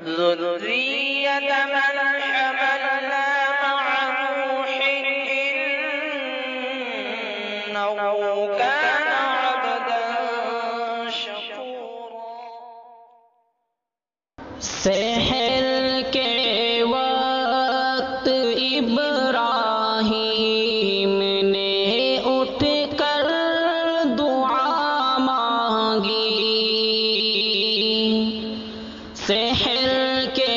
ذرية من حملنا مع نوح إنه كان عبدا شكورا. سحر کے وقت ابراہیم نے اٹھ کر دعا مانگی. سحر کے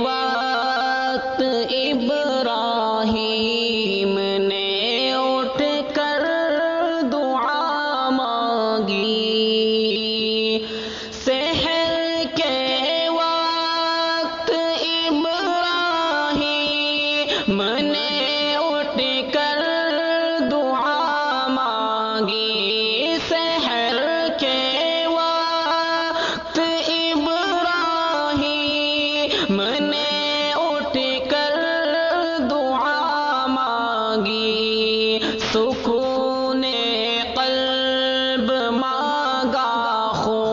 وقت ابراہیم نے اٹھ کر دعا مانگی. سحر کے وقت ابراہیم نے اٹھ کر دعا مانگی. سحر کے وقت ابراہیم نے اٹھ کر دعا مانگی. سکون قلب مانگا خو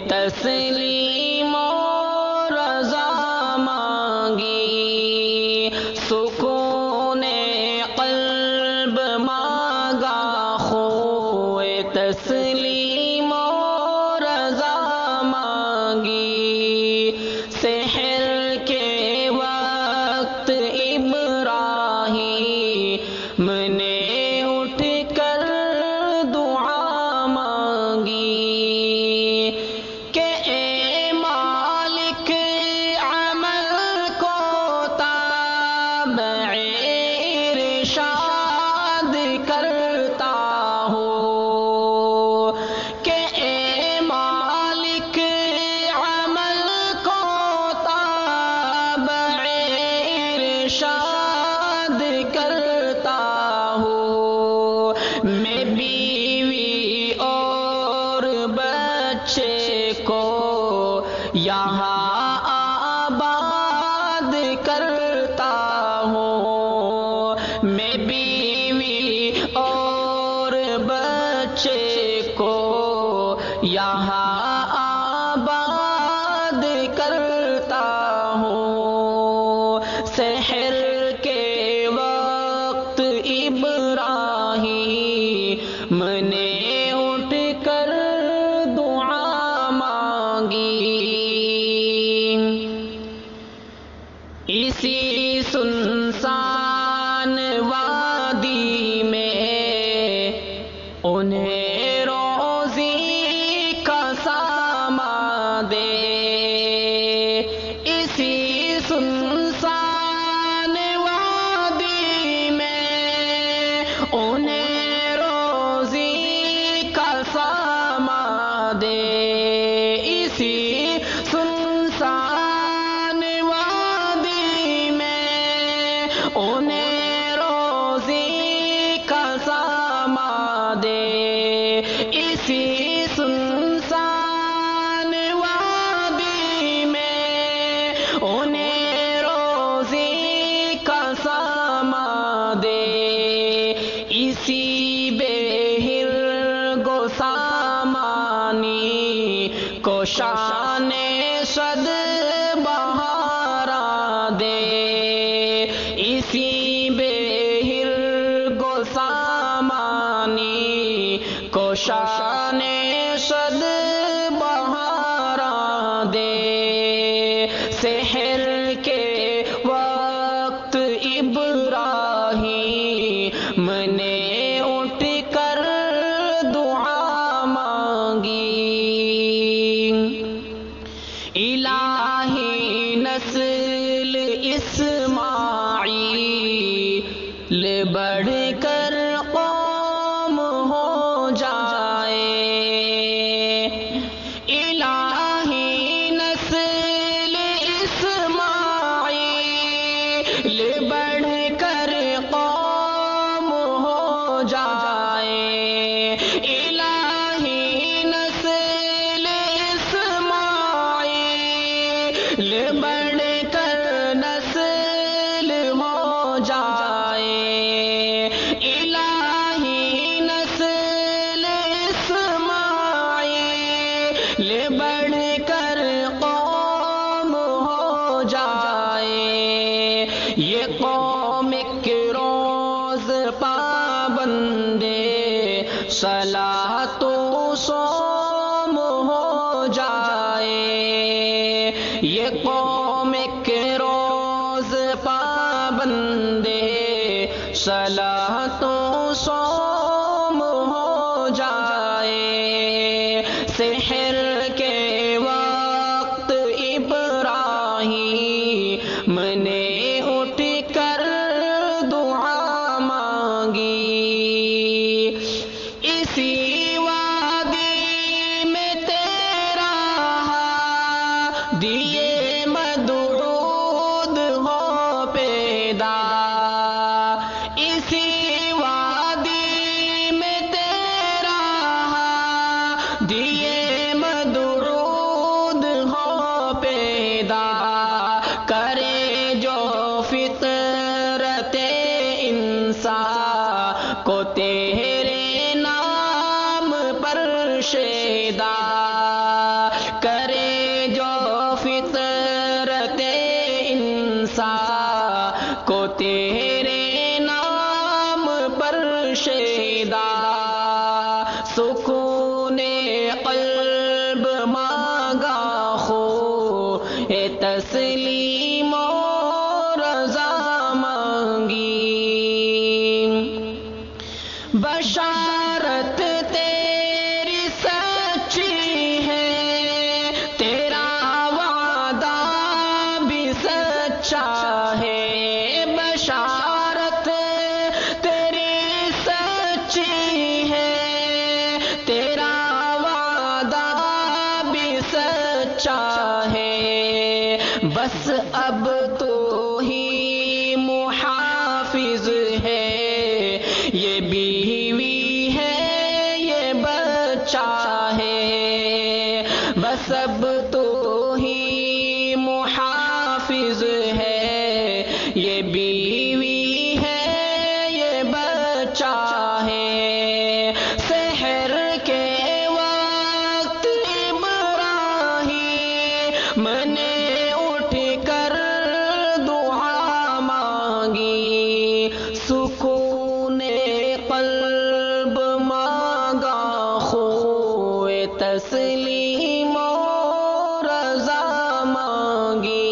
تسلیم و رضا مانگی. سکون قلب مانگا خو تسلیم و رضا مانگی. سحر کے وقت ابراہیم نے اٹھ کر دعا مانگی کہ اے مالک عمل کو تابع ارشاد کرتا ہو. کہ اے مالک عمل کو تابع ارشاد کرتا ہو. میں بیوی اور بچے کو یہاں آباد کرتا ہوں. میں بیوی اور بچے کو یہاں آباد کرتا ہوں. سحر کے وقت ابراہیم نے اٹھ کر دعا مانگی. اسی سنسان وادی میں انہیں روزی کا سامان دے. اسی سنسان وادی میں انہیں روزی کا سامان دے. اسی سنسان وادی میں انہیں روزی کا سامان دے. اسی سنسان وادی میں انہیں روزی کا سامان دے. اسی بے ہرگو سامانی کو شان صد بہارا دے. اسی بے ہرگو سامانی کو شان صد بہارا دے. سحر کے وقت ابراہیم نے اٹھ کر دعا مانگی. الہی نسل اسماعیل بڑھ کر قوم ہو جائے. الہی نسل اسماعیل بڑھ کر قوم ہو جائے. الہی نسل اسماعیل بڑھ کر نسل ہو جائے. الہی نسل اسماعیل بڑھ کر قوم یہ قوم کے روز پابندے صلاۃ و صوم ہو جائے، سحر کے وقت ابراہیم نے اٹھ کر دعا مانگی، اسی وادی میں تیرا دیے مدعود ہو پیدا، اسی وادی میں تیرا دیے مدعود ہو پیدا، کرے جو فطرت انسان کو تیرے نام پر شیدا، کرے جو فطرت انسان کو تیرے نام پر شیدا، سکون قلب مانگا خو تسلیم و رضا مانگی، بشارت تیری سچی ہے، تیرا وعدہ بھی سچا ہے، بشارت تیری سچی ہے، تیرا وعدہ بھی سچا ہے، بس اب تو ہی محافظ ہے، یہ بیوی ہے یہ بچہ ہے، بس اب تو ہی محافظ ہے، یہ بیوی ہے یہ بچہ ہے، سحر کے وقت ابراہیم نے اٹھ کر دعا مانگی، سکون قلب مانگا خو تسلیم و رضا مانگی۔